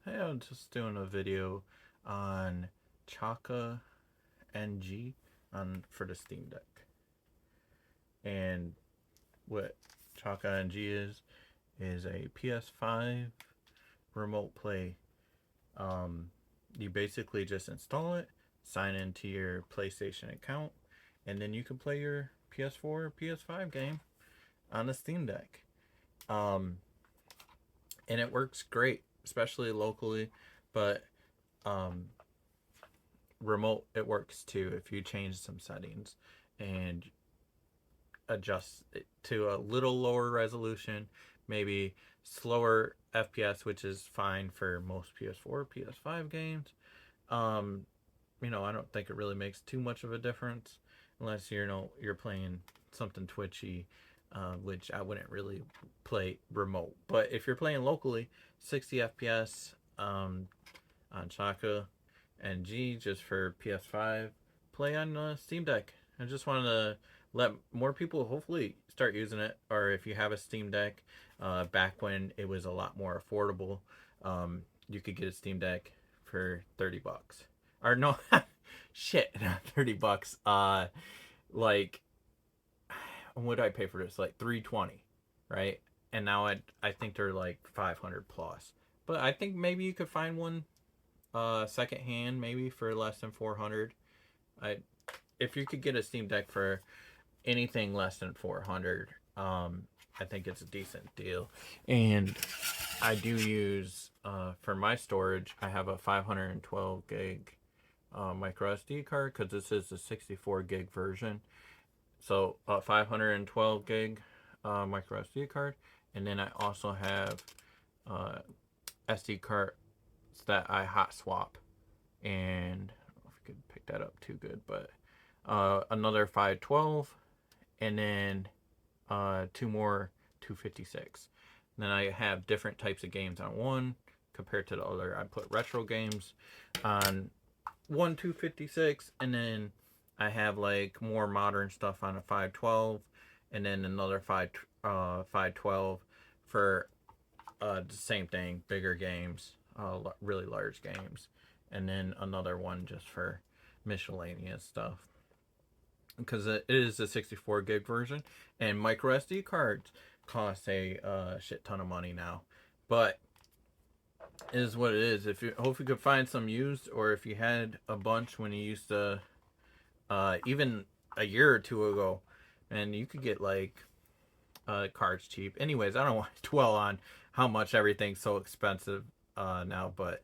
Hey, I'm just doing a video on Chaka NG on for the Steam Deck. And what Chaka NG is a PS5 remote play. Um, you basically just install it, sign into your PlayStation account, and then you can play your PS4 or PS5 game on the Steam Deck. Um, and it works great, especially locally, but um, remote it works too if you change some settings and adjust it to a little lower resolution, maybe slower FPS, which is fine for most PS4 PS5 games. um I don't think it really makes too much of a difference unless you're playing something twitchy, which I wouldn't really play remote. But if you're playing locally, 60 FPS on Chaka and G just for PS5. Play on Steam Deck. I just wanted to let more people hopefully start using it, or if you have a Steam Deck, back when it was a lot more affordable, you could get a Steam Deck for $30. Or no, shit, not $30. Like, what did I pay for this? Like 320, right? And now I think they're like 500 plus. But I think maybe you could find one second hand maybe for less than 400. I If you could get a Steam Deck for anything less than 400, I think it's a decent deal. And I do use for my storage, I have a 512 gig micro SD card because this is a 64 gig version. So a 512 gig micro SD card, and then I also have uh, SD cards that I hot swap, and I don't know if you could pick that up too good, but another 512, and then two more 256. And then I have different types of games on one compared to the other. I put retro games on one 256, and then I have like more modern stuff on a 512, and then another 512 for the same thing, bigger games, really large games, and then another one just for miscellaneous stuff. Because it is a 64 gig version, and micro SD cards cost a shit ton of money now, but it is what it is. If you hope you could find some used, or if you had a bunch when you used to, even a year or two ago, and you could get like cards cheap. Anyways, I don't want to dwell on how much everything's so expensive now, but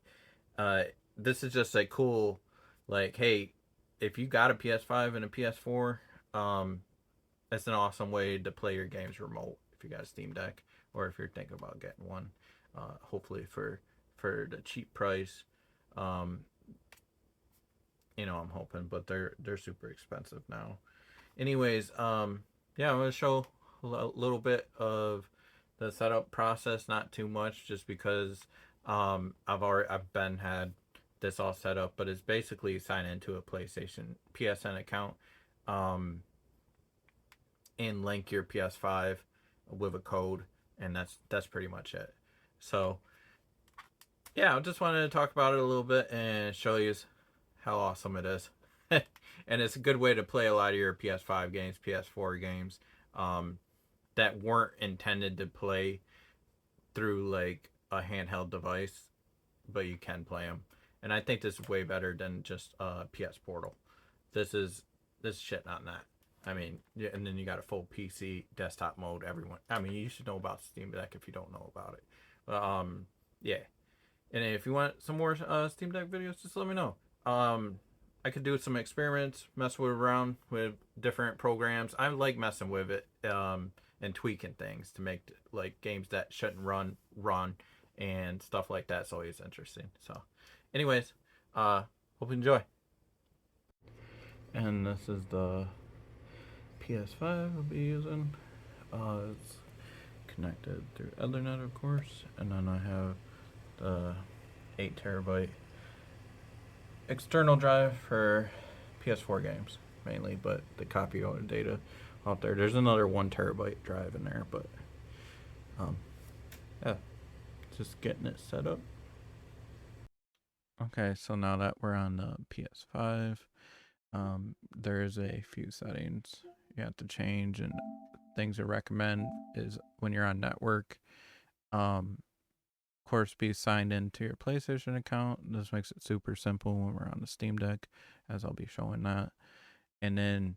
uh, this is just a cool, like, hey, if you got a PS5 and a PS4, it's an awesome way to play your games remote if you got a Steam Deck, or if you're thinking about getting one. Hopefully for the cheap price. Um, I'm hoping, but they're super expensive now. Anyways, yeah, I'm gonna show a little bit of the setup process, not too much, just because I've been had this all set up, but it's basically sign into a PlayStation PSN account, um, and link your PS5 with a code, and that's pretty much it. So yeah, I just wanted to talk about it a little bit and show you how awesome it is. And it's a good way to play a lot of your PS5 games, PS4 games, um, that weren't intended to play through like a handheld device, but you can play them. And I think this is way better than just PS Portal. This is shit on that. I mean, yeah, and then you got a full PC desktop mode. Everyone, I mean, you should know about Steam Deck if you don't know about it. But yeah. And if you want some more Steam Deck videos, just let me know. I could do some experiments, mess with around with different programs. I like messing with it, and tweaking things to make like games that shouldn't run, and stuff like that's always interesting. So, anyways, hope you enjoy. And this is the PS5 I'll be using. It's connected through Ethernet, of course, and then I have the 8 terabyte external drive for PS4 games mainly, but the copy data out there. There's another 1 terabyte drive in there, but yeah, just getting it set up. Okay, so now that we're on the PS5, there's a few settings you have to change, and things I recommend is when you're on network, of course, be signed into your PlayStation account. This makes it super simple when we're on the Steam Deck, as I'll be showing that. And then,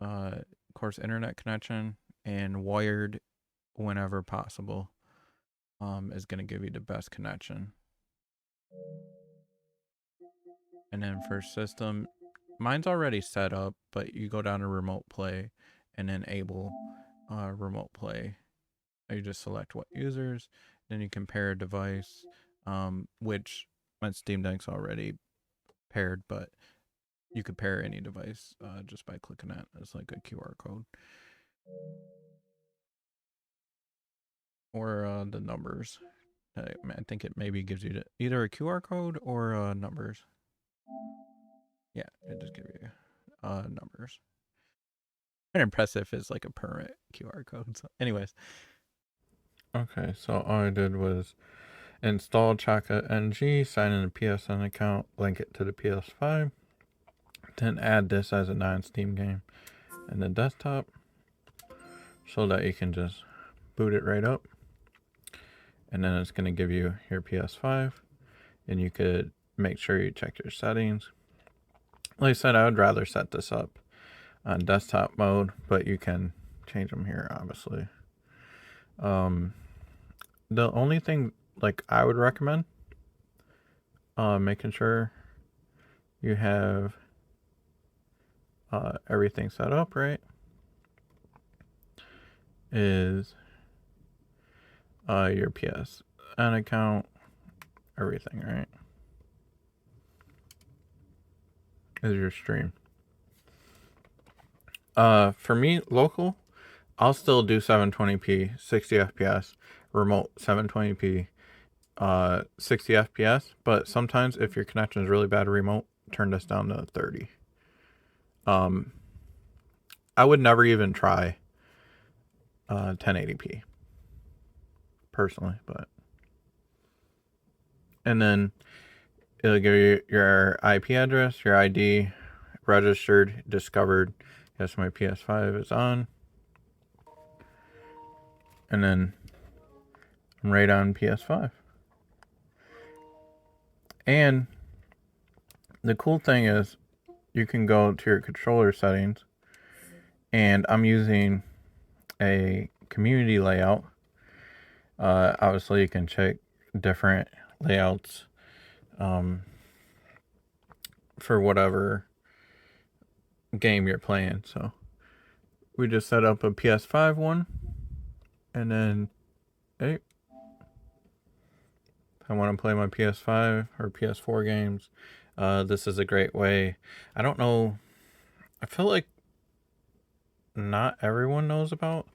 of course, internet connection and wired whenever possible is going to give you the best connection. And then for system, mine's already set up, but you go down to remote play and enable remote play. You just select what users, then you compare a device, which my Steam Deck's already paired, but you could pair any device just by clicking that. It's like a QR code or the numbers. I think it maybe gives you either a QR code or numbers. Yeah, it just gives you numbers. And impressive is like a permanent QR code. So, anyways. Okay, so all I did was install Chaka NG, sign in a PSN account, link it to the PS5, then add this as a non-Steam game in the desktop so that you can just boot it right up. And then it's going to give you your PS5, and you could make sure you check your settings. Like I said, I would rather set this up on desktop mode, but you can change them here, obviously. The only thing like I would recommend making sure you have everything set up right is your PSN account, everything, right? Is your stream. For me, local, I'll still do 720p, 60 FPS, remote 720p, 60 FPS. But sometimes if your connection is really bad remote, turn this down to 30. I would never even try 1080p personally, but and then it'll give you your IP address, your ID, registered, discovered. Yes, my PS5 is on. And then I'm right on PS5. And the cool thing is you can go to your controller settings, and I'm using a community layout. Obviously, you can check different layouts for whatever game you're playing. So we just set up a PS5 one, and then hey, I want to play my PS5 or PS4 games. This is a great way. I don't know. I feel like not everyone knows about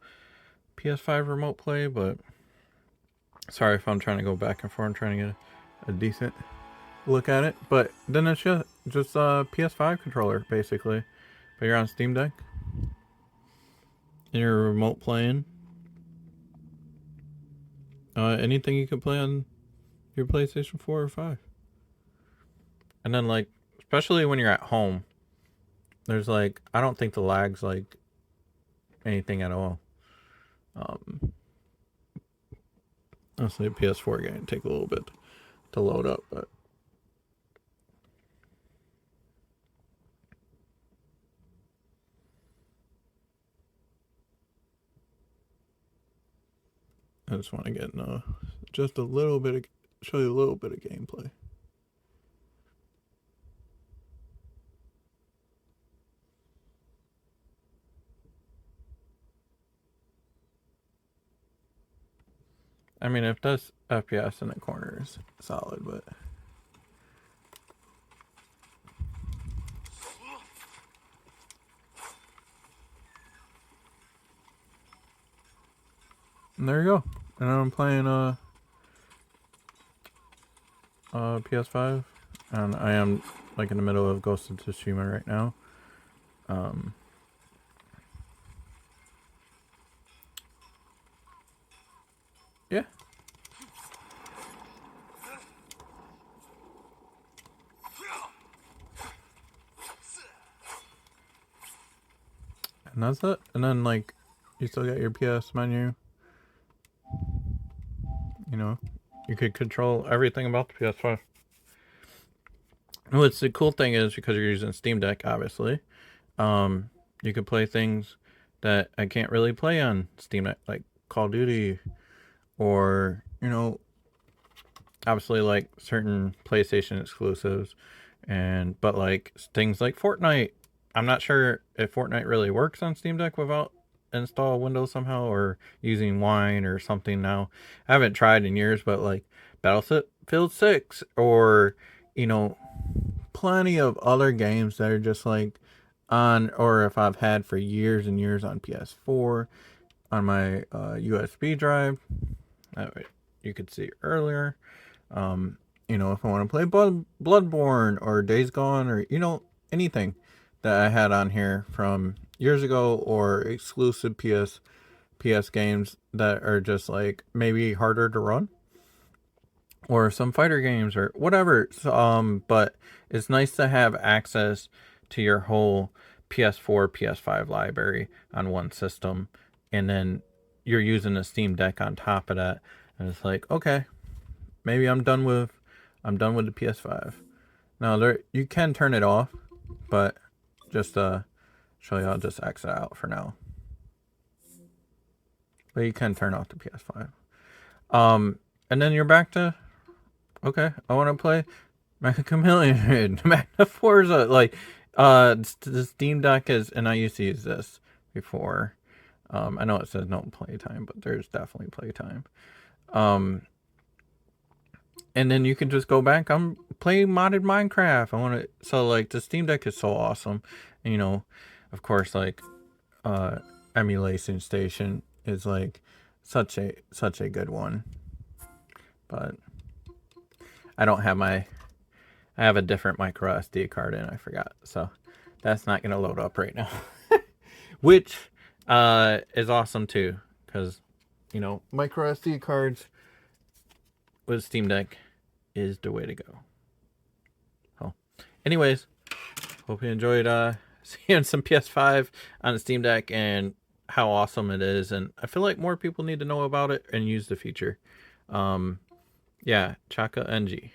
PS5 remote play, but sorry if I'm trying to go back and forth and trying to get a decent look at it. But then it's just a PS5 controller basically. But you're on Steam Deck and you're remote playing. Anything you can play on your PlayStation 4 or 5. And then like especially when you're at home, there's like I don't think the lag's like anything at all. Honestly, a PS4 game take a little bit to load up, but I just want to get just a little bit of show you a little bit of gameplay. I mean, if that's FPS in the corner is solid, but and there you go. And I'm playing PS5, and I am like in the middle of Ghost of Tsushima right now. Yeah. And that's it. And then, like, you still got your PS menu. You know, you could control everything about the PS5. What's the cool thing is, because you're using Steam Deck, obviously, you could play things that I can't really play on Steam Deck, like Call of Duty, or, you know, obviously like certain PlayStation exclusives, but like things like Fortnite. I'm not sure if Fortnite really works on Steam Deck without install Windows somehow, or using Wine or something now. I haven't tried in years, but like Battlefield 6, or, you know, plenty of other games that are just like on, or if I've had for years and years on PS4 on my USB drive. You could see earlier. You know, if I want to play Bloodborne or Days Gone, or, you know, anything that I had on here from years ago, or exclusive PS games that are just like maybe harder to run, or some fighter games or whatever. So, but it's nice to have access to your whole PS4, PS5 library on one system, and then you're using a Steam Deck on top of that, and it's like, okay, maybe I'm done with the PS5. Now there, you can turn it off, but just show you, I'll just exit out for now. But you can turn off the PS5. And then you're back to, okay, I want to play Mecha Chameleon, Magna Forza. Like, the Steam Deck is, and I used to use this before. I know it says no playtime, but there's definitely playtime. And then you can just go back. I'm playing modded Minecraft. I want to. So like, the Steam Deck is so awesome. And, you know, of course, like, Emulation Station is like such a good one. But I don't have I have a different micro SD card in. I forgot, so that's not gonna load up right now. Which is awesome too, because, you know, micro SD cards with Steam Deck is the way to go. So, anyways, hope you enjoyed seeing some PS5 on the Steam Deck and how awesome it is. And I feel like more people need to know about it and use the feature. Yeah, Chaka NG.